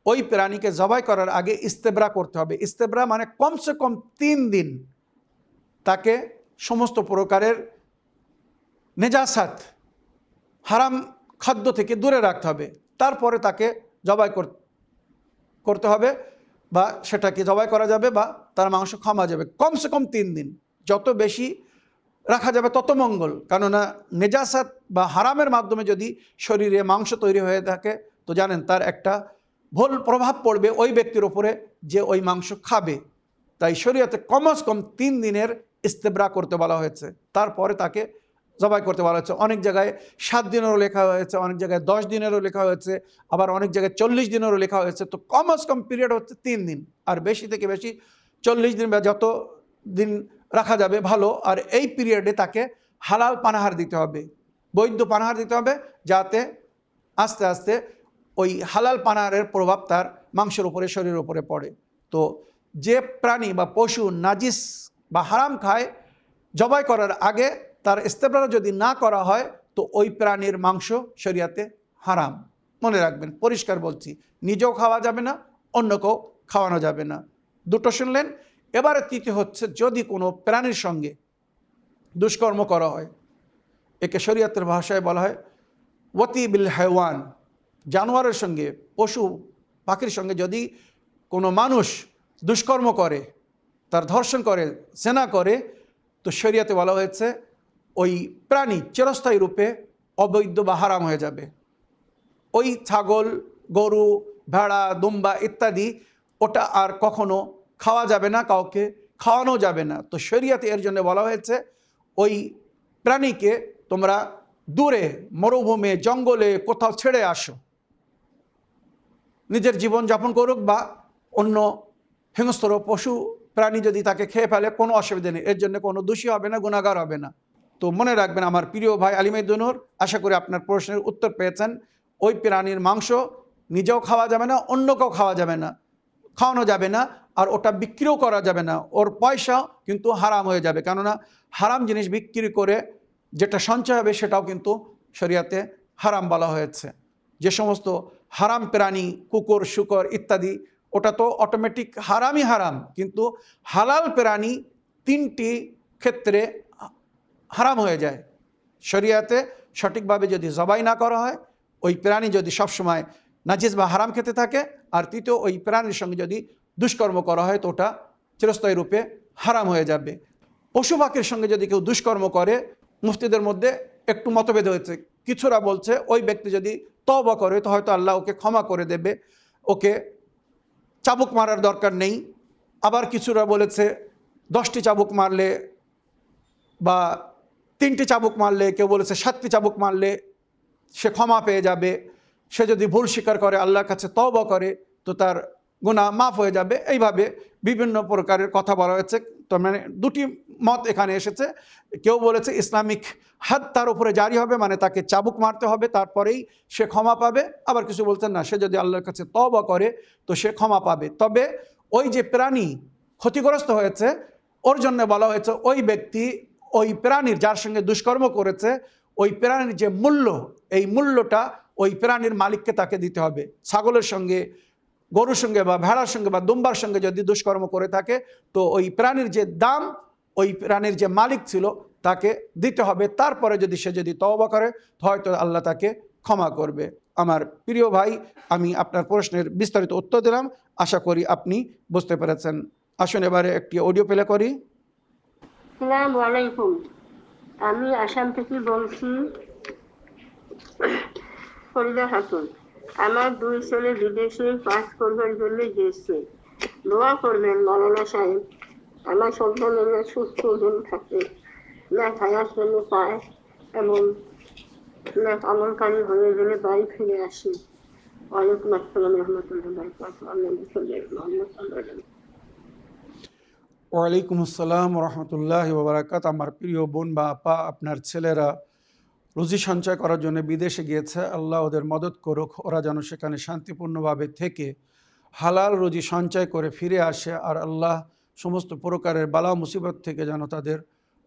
ওই প্রাণীকে জবাই করার আগে ইস্তেবরা করতে হবে। ইস্তেবরা মানে কমসে কম 3 দিন তাকে সমস্ত প্রকারের নেজাসাত, হারাম খাদ্য থেকে দূরে রাখতে হবে, তারপরে তাকে জবাই করতে হবে বা সেটাকে জবাই করা যাবে বা তার মাংস খাওয়া যাবে। কমসে কম 3 দিন, যত বেশি রাখা যাবে তত মঙ্গল। কেননা নেজাসাত বা হারামের মাধ্যমে যদি শরীরে মাংস তৈরি হয়ে থাকে, তো জানেন তার একটা ভুল প্রভাব পড়বে ওই ব্যক্তির ওপরে যে ওই মাংস খাবে। তাই শরীয়তে কমসে কম 3 দিনের ইস্তেবরা করতে বলা হয়েছে, তারপরে তাকে জবাই করতে বলা হয়েছে। অনেক জায়গায় 7 দিনেরও লেখা হয়েছে, অনেক জায়গায় 10 দিনেরও লেখা হয়েছে, আবার অনেক জায়গায় 40 দিনেরও লেখা হয়েছে। তো কমসে কম পিরিয়ড হচ্ছে 3 দিন, আর বেশি থেকে বেশি 40 দিন বা যত দিন রাখা যাবে ভালো। আর এই পিরিয়ডে তাকে হালাল পানাহার দিতে হবে, বৈধ পানাহার দিতে হবে, যাতে আস্তে আস্তে ওই হালাল পানাহারের প্রভাব তার মাংসের উপরে, শরীরের উপরে পড়ে। তো যে প্রাণী বা পশু নাজিস বা হারাম খায়, জবাই করার আগে তার ইস্তেবরা যদি না করা হয়, তো ওই প্রাণীর মাংস শরিয়াতে হারাম। মনে রাখবেন, পরিষ্কার বলছি, নিজেও খাওয়া যাবে না, অন্যকেও খাওয়ানো যাবে না। দুটো শুনলেন। এবারে তৃতীয় হচ্ছে, যদি কোনো প্রাণীর সঙ্গে দুষ্কর্ম করা হয়, একে শরিয়াতের ভাষায় বলা হয় ওয়াতি বিল হায়ওয়ান। জানোয়ারের সঙ্গে, পশু পাখির সঙ্গে যদি কোনো মানুষ দুষ্কর্ম করে, তার ধর্ষণ করে, জেনা করে, তো শরিয়াতে বলা হয়েছে ওই প্রাণী চিরস্থায়ী রূপে অবৈধ বা হারাম হয়ে যাবে। ওই ছাগল, গরু, ভেড়া, দুম্বা ইত্যাদি ওটা আর কখনো খাওয়া যাবে না, কাউকে খাওয়ানো যাবে না। তো শরিয়াতে এর জন্য বলা হয়েছে ওই প্রাণীকে তোমরা দূরে মরুভূমি, জঙ্গলে কোথাও ছেড়ে আসো, নিজের জীবন যাপন করুক, বা অন্য হিংস্র পশু প্রাণী যদি তাকে খেয়ে ফেলে কোনো অসুবিধা নেই, এর জন্য কোনো দোষী হবে না, গুনাহগার হবে না। তো মনে রাখবেন আমার প্রিয় ভাই আলী মেহেদী নূর, আশা করি আপনার প্রশ্নের উত্তর পেয়েছেন। ওই প্রাণীর মাংস নিজেও খাওয়া যাবে না, অন্যকেও খাওয়ানো যাবে না। আর ওটা বিক্রিও করা যাবে না, ওর পয়সা কিন্তু হারাম হয়ে যাবে। কেননা হারাম জিনিস বিক্রি করে যেটা সঞ্চয় হবে সেটাও কিন্তু শরিয়াতে হারাম বলা হয়েছে। যে সমস্ত হারাম প্রাণী, কুকুর, শুকর ইত্যাদি, ওটা তো অটোমেটিক হারামই হারাম, কিন্তু হালাল প্রাণী 3টি ক্ষেত্রে হারাম হয়ে যায়। শরিয়াতে সঠিকভাবে যদি জবাই না করা হয়, ওই প্রাণী যদি সবসময় নাজিস বা হারাম খেতে থাকে, আর তৃতীয় ওই প্রাণীর সঙ্গে যদি দুষ্কর্ম করা হয় তো ওটা চিরস্থায়ী রূপে হারাম হয়ে যাবে। পশু পাখির সঙ্গে যদি কেউ দুষ্কর্ম করে, মুফতিদের মধ্যে একটু মতভেদ হয়েছে। কিছুরা বলছে ওই ব্যক্তি যদি তওবা করে তো হয়তো আল্লাহ ওকে ক্ষমা করে দেবে, ওকে চাবুক মারার দরকার নেই। আবার কিছুরা বলেছে 10টি চাবুক মারলে বা 3টি চাবুক মারলে, কেউ বলেছে 7টি চাবুক মারলে সে ক্ষমা পেয়ে যাবে। সে যদি ভুল স্বীকার করে, আল্লাহর কাছে তওবা করে, তো তার গুনাহ মাফ হয়ে যাবে। এইভাবে বিভিন্ন প্রকারের কথা বলা হয়েছে। তো মানে 2টি মত এখানে এসেছে। কেউ বলেছে ইসলামিক হাদ তার উপরে জারি হবে, মানে তাকে চাবুক মারতে হবে, তারপরেই সে ক্ষমা পাবে। আবার কিছু বলছেন না, সে যদি আল্লাহর কাছে তওবা করে তো সে ক্ষমা পাবে। তবে ওই যে প্রাণী ক্ষতিগ্রস্ত হয়েছে, ওর জন্য বলা হয়েছে ওই ব্যক্তি ওই প্রাণীর যার সঙ্গে দুষ্কর্ম করেছে, ওই প্রাণীর যে মূল্য, এই মূল্যটা ওই প্রাণীর মালিককে তাকে দিতে হবে। ছাগলের সঙ্গে, গরুর সঙ্গে বা ভেড়ার সঙ্গে বা দুম্বার সঙ্গে যদি দুষ্কর্ম করে থাকে, তো ওই প্রাণীর যে দাম ওই প্রাণীর যে মালিক ছিল তাকে দিতে হবে। তারপরে যদি সে যদি তওবা করে হয়তো আল্লাহ তাকে ক্ষমা করবে। আমার প্রিয় ভাই, আমি আপনার প্রশ্নের বিস্তারিত উত্তর দিলাম, আশা করি আপনি বুঝতে পেরেছেন। আসুন এবারে একটি অডিও প্লে করি। আসসালামু আলাইকুম, আমি আসাম থেকে বলছি, ফরিদা খাতুন। আমার 2 ছেলে বিদেশে পাস করবার জন্য গিয়েছে। দোয়া করবেন মাওলানা সাহেব, আমার সন্তানেরা সুস্থ জন থাকে, না খায়ার জন্য পায় এবং না আমলকারী হয়ে গেলে বাড়ি ফিরে আসি। ওয়ালাইকুম আসসালাম রহমতুল্লাহ। ওয়ালাইকুম আসসালাম রহমতুল্লাহ ওবরাকাত। আমার প্রিয় বোন বা আপা, আপনার ছেলেরা রুজি সঞ্চয় করার জন্য বিদেশে গিয়েছে। আল্লাহ ওদের মদত করুক, ওরা যেন সেখানে শান্তিপূর্ণভাবে থেকে হালাল রুজি সঞ্চয় করে ফিরে আসে, আর আল্লাহ সমস্ত প্রকারের বালা মুসিবত থেকে যেন তাদের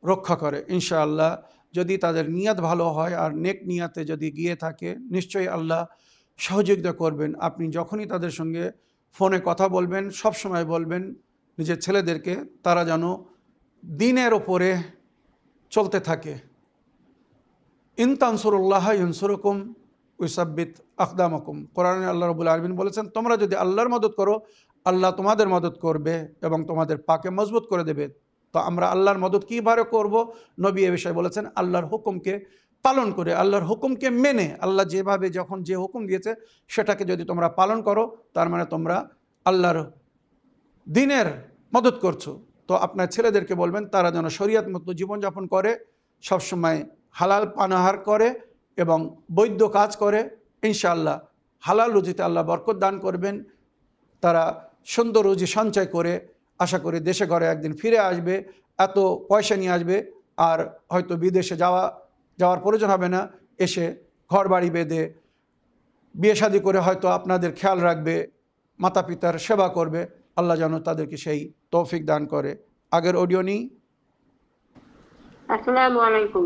রক্ষা করে ইনশাআল্লাহ। যদি তাদের নিয়াত ভালো হয় আর নেক নিয়াতে যদি গিয়ে থাকে, নিশ্চয়ই আল্লাহ সহযোগিতা করবেন। আপনি যখনই তাদের সঙ্গে ফোনে কথা বলবেন, সব সময় বলবেন নিজের ছেলেদেরকে তারা যেন দ্বীনের ওপরে চলতে থাকে। ইন তানসুরুল্লাহ ইনসুরকুম ওয়াইসাব্বিত আকদামাকুম। কোরআনে আল্লাহ রাব্বুল আলামিন বলেছেন, তোমরা যদি আল্লাহর মদদ করো আল্লাহ তোমাদের মদদ করবে এবং তোমাদের পাকে মজবুত করে দেবে। তো আমরা আল্লাহর মদদ কীভাবে করব? নবী এ বিষয়ে বলেছেন, আল্লাহর হুকুমকে পালন করে, আল্লাহর হুকুমকে মেনে, আল্লাহ যেভাবে যখন যে হুকুম দিয়েছে সেটাকে যদি তোমরা পালন করো, তার মানে তোমরা আল্লাহর দ্বীনের মদদ করছো। তো আপনার ছেলেদেরকে বলবেন তারা যেন শরীয়ত মতো জীবনযাপন করে, সবসময় হালাল পানাহার করে এবং বৈধ কাজ করে। ইনশাআল্লাহ হালাল রুজিতে আল্লাহ বরকত দান করবেন। তারা সুন্দর রুজি সঞ্চয় করে আশা করি দেশে ঘরে একদিন ফিরে আসবে, এত পয়সা নিয়ে আসবে আর হয়তো বিদেশে যাওয়ার প্রয়োজন হবে না। এসে ঘর বাড়ি বেঁধে বিয়ে শাদী করে হয়তো আপনাদের খেয়াল রাখবে, মাতা পিতার সেবা করবে। আল্লাহ যেন তাদেরকে সেই তৌফিক দান করে। আগের অডিও নিই। আসসালামু আলাইকুম,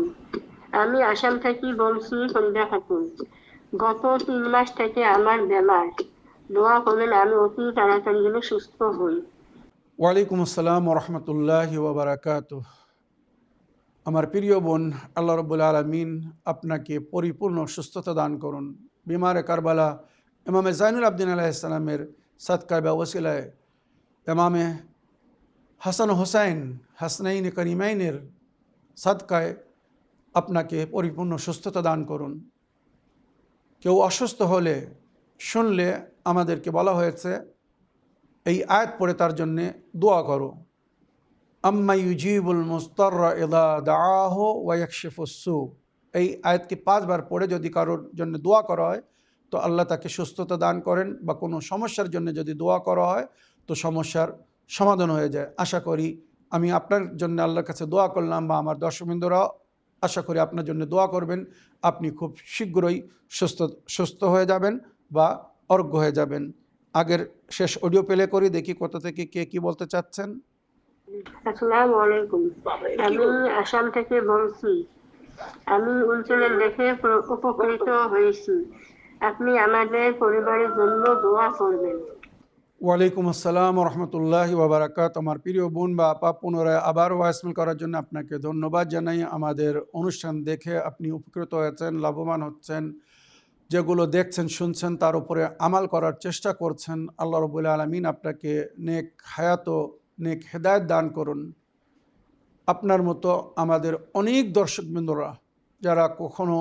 আমি আসাম থেকে বলছি, ফরিদা খাতুন। গত 3 মাস থেকে আমার বেমার, দোয়া করবেন আমি অতি তাড়াতাড়ি যেন সুস্থ হই। ওয়ালাইকুম আসসালাম রহমতুল্লাহি ওবরাকাতুহ। আমার প্রিয় বোন, আল্লাহ রাব্বুল আলামিন আপনাকে পরিপূর্ণ সুস্থতা দান করুন। বিমারে কারবালা ইমামে জাইনুল আবদিন আলাইহিস সালামের সাদকায় বা ওসিলায় ইমামে হাসান হোসাইন হাসনাইন করিমাইনের সাদকায় আপনাকে পরিপূর্ণ সুস্থতা দান করুন। কেউ অসুস্থ হলে শুনলে আমাদেরকে বলা হয়েছে এই আয়াত পড়ে তার জন্যে দোয়া করো। আম্মা ইউজিবুল মুস্তাররা ইযা দাআহু ওয়া ইয়াকশিফুস সু। এই আয়াতটি 5 বার পড়ে যদি কারোর জন্য দোয়া করা হয় তো আল্লাহ তাকে সুস্থতা দান করেন, বা কোনো সমস্যার জন্য যদি দোয়া করা হয় তো সমস্যার সমাধান হয়ে যায়। আশা করি আমি আপনার জন্য আল্লাহর কাছে দোয়া করলাম, বা আমার দর্শকবৃন্দরা আশা করি আপনার জন্য দোয়া করবেন। আপনি খুব শীঘ্রই সুস্থ হয়ে যাবেন বা আরোগ্য হয়ে যাবেন। আগের শেষ অডিও প্লে করি, দেখি কোথা থেকে কে কি বলতে চাচ্ছেন। আসসালামু আলাইকুম। আমি আসাম থেকে বলছি। আমি উজ্জ্বলের দেখে উপকৃত হয়েছি। আপনি আমাদের পরিবারের জন্য দোয়া করবেন। ওয়ালাইকুম আসসালাম রহমতুল্লাহি ওয়া বারাকাতুহু। আমার প্রিয় বোন বা আপা, পুনরায় আবার ওয়াইসমেল করার জন্য আপনাকে ধন্যবাদ জানাই। আমাদের অনুষ্ঠান দেখে আপনি উপকৃত হয়েছেন, লাভবান হচ্ছেন, যেগুলো দেখছেন শুনছেন তার উপরে আমাল করার চেষ্টা করছেন। আল্লাহ রাব্বুল আলামিন আপনাকে নেক হায়াত ও নেক হেদায়েত দান করুন। আপনার মতো আমাদের অনেক দর্শকবৃন্দরা যারা কখনো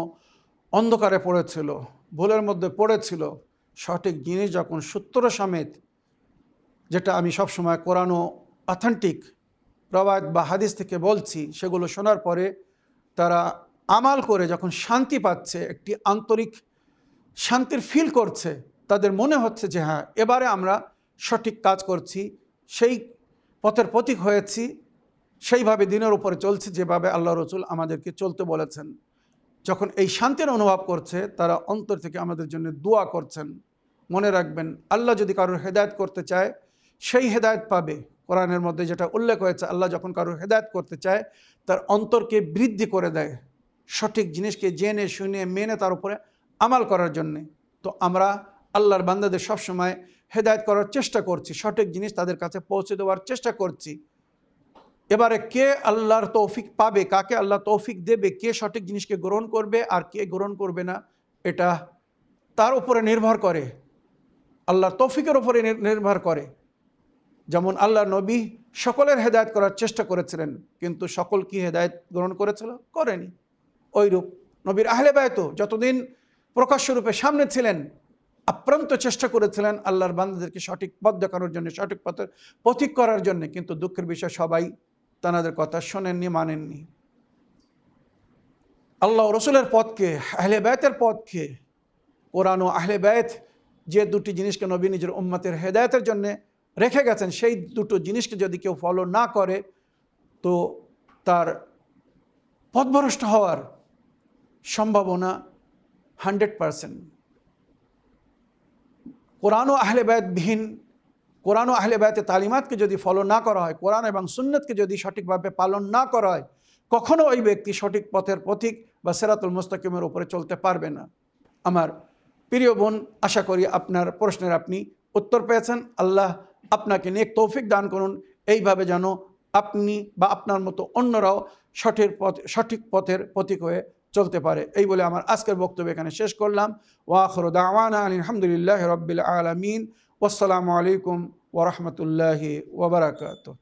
অন্ধকারে পড়েছিল, ভুলের মধ্যে পড়েছিল, সঠিক জিনিস যখন সূত্র সমেত, যেটা আমি সবসময় কোরআন ও অথেন্টিক রওয়ায়াত বা হাদিস থেকে বলছি, সেগুলো শোনার পরে তারা আমাল করে যখন শান্তি পাচ্ছে, একটি আন্তরিক শান্তির ফিল করছে, তাদের মনে হচ্ছে যে হ্যাঁ, এবারে আমরা সঠিক কাজ করছি, সেই পথের পথিক হয়েছি, সেইভাবে দিনের উপরে চলছি যেভাবে আল্লাহ রসুল আমাদেরকে চলতে বলেছেন। যখন এই শান্তির অনুভব করছে, তারা অন্তর থেকে আমাদের জন্য দোয়া করছেন। মনে রাখবেন, আল্লাহ যদি কারোর হেদায়েত করতে চায়, সেই হেদায়েত পাবে। কোরআনের মধ্যে যেটা উল্লেখ হয়েছে, আল্লাহ যখন কারোর হেদায়েত করতে চায়, তার অন্তরকে বৃদ্ধি করে দেয় সঠিক জিনিসকে জেনে শুনে মেনে তার উপরে আমাল করার জন্যে। তো আমরা আল্লাহর বান্দাদের সবসময় হেদায়েত করার চেষ্টা করছি, সঠিক জিনিস তাদের কাছে পৌঁছে দেওয়ার চেষ্টা করছি। এবারে কে আল্লাহর তৌফিক পাবে, কাকে আল্লাহ তৌফিক দেবে, কে সঠিক জিনিসকে গ্রহণ করবে আর কে গ্রহণ করবে না, এটা তার উপরে নির্ভর করে, আল্লাহর তৌফিকের উপরে নির্ভর করে। যেমন আল্লাহ নবী সকলের হেদায়েত করার চেষ্টা করেছিলেন, কিন্তু সকল কি হেদায়েত গ্রহণ করেছিল? করেনি। ওইরূপ নবীর আহলে বায়তও যতদিন প্রকাশ্যরূপে সামনে ছিলেন, আপ্রান্ত চেষ্টা করেছিলেন আল্লাহর বান্দাদেরকে সঠিক পথ দেখানোর জন্য, সঠিক পথের পথিক করার জন্য, কিন্তু দুঃখের বিষয় সবাই তাদের কথা শোনেননি, মানেননি। আল্লাহ রসুলের পথকে, আহলে বায়তের পথকে, কোরআন ও আহলে বায়ত যে দুটি জিনিসকে নবী নিজের উম্মতের হেদায়েতের জন্য রেখে গেছেন, সেই দুটো জিনিসকে যদি কেউ ফলো না করে, তো তার পথভ্রষ্ট হওয়ার সম্ভাবনা 100%। কোরআন ও আহলে বায়ত বিহীন, কোরআন ও আহলে বায়তের তালিমাতকে যদি ফলো না করা হয়, কোরআন এবং সুন্নতকে যদি সঠিকভাবে পালন না করা হয়, কখনো ওই ব্যক্তি সঠিক পথের পথিক বা সিরাতুল মুস্তাকিমের উপরে চলতে পারবে না। আমার প্রিয় বোন, আশা করি আপনার প্রশ্নের আপনি উত্তর পেয়েছেন। আল্লাহ আপনাকে নেক তৌফিক দান করুন, এইভাবে যেন আপনি বা আপনার মতো অন্যরাও সঠিক পথের পথিক হয়ে চলতে পারে। এই বলে আমার আজকের বক্তব্য এখানে শেষ করলাম। ওয়া আখিরু দাওয়ানা আলহামদুলিল্লাহি রাব্বিল আলামিন। ওয়াসসালামু আলাইকুম ওয়া রাহমাতুল্লাহি ওয়া বারাকাতুহু।